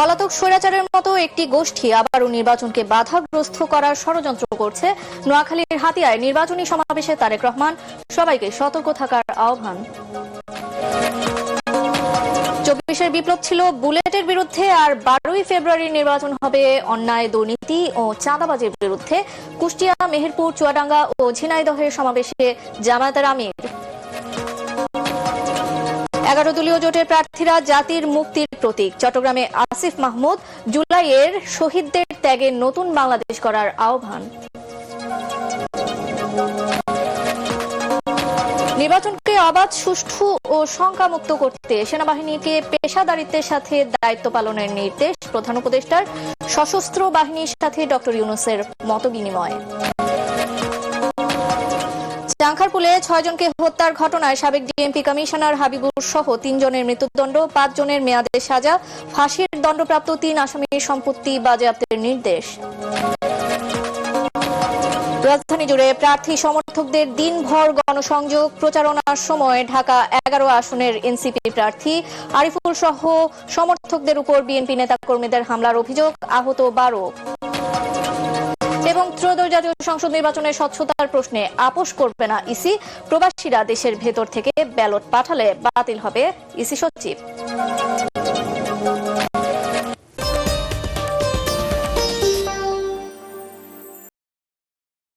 পলাতক স্বৈরাচারের মতো একটি গোষ্ঠী আবারও নির্বাচনকে বাধাগ্রস্ত করার ষড়যন্ত্র করছে। নোয়াখালীর হাতিয়ায় নির্বাচনী সমাবেশে তারেক রহমান সবাইকে সতর্ক থাকার আহ্বান। 24-এর বিপ্লব ছিল বুলেটের বিরুদ্ধে, আর 12ই ফেব্রুয়ারির নির্বাচন হবে অন্যায়, দুর্নীতি ও চাঁদাবাজির বিরুদ্ধে। কুষ্টিয়া, মেহেরপুর, চুয়াডাঙ্গা ও ঝিনাইদহের সমাবেশে জামায়াতের আমির। 11 দলীয় জোটের প্রার্থীরা জাতির মুক্তির প্রতীক। চট্টগ্রামে আসিফ মাহমুদ জুলাইয়ের শহীদদের ত্যাগে নতুন বাংলাদেশ করার আহ্বান। নির্বাচনকে অবাধ, সুষ্ঠু ও শঙ্কামুক্ত করতে সেনাবাহিনীকে পেশাদারিত্বের সাথে দায়িত্ব পালনের নির্দেশ প্রধান উপদেষ্টার। সশস্ত্র বাহিনীর সাথে ডক্টর ইউনূসের মতবিনিময়। চাংখারপুলে 6 জনকে হত্যার ঘটনায় সাবেক ডিএমপি কমিশনার হাবিবুর সহ 3 জনের মৃত্যুদণ্ড, 5 জনের মেয়াদে সাজা। ফাঁসির দণ্ডপ্রাপ্ত 3 আসামির সম্পত্তি বাজেয়াপ্তের নির্দেশ। রাজধানী জুড়ে প্রার্থী সমর্থকদের দিনভর গণসংযোগ। প্রচারণার সময় ঢাকা 11 আসনের এনসিপি প্রার্থী আরিফুল সহ সমর্থকদের উপর বিএনপি নেতাকর্মীদের হামলার অভিযোগ, আহত 12। এবং ত্রয়োদশ জাতীয় সংসদ নির্বাচনের স্বচ্ছতার প্রশ্নে আপোষ করবে না ইসি। প্রবাসীরা দেশের ভেতর থেকে ব্যালট পাঠালে বাতিল হবে ইসি সচিব।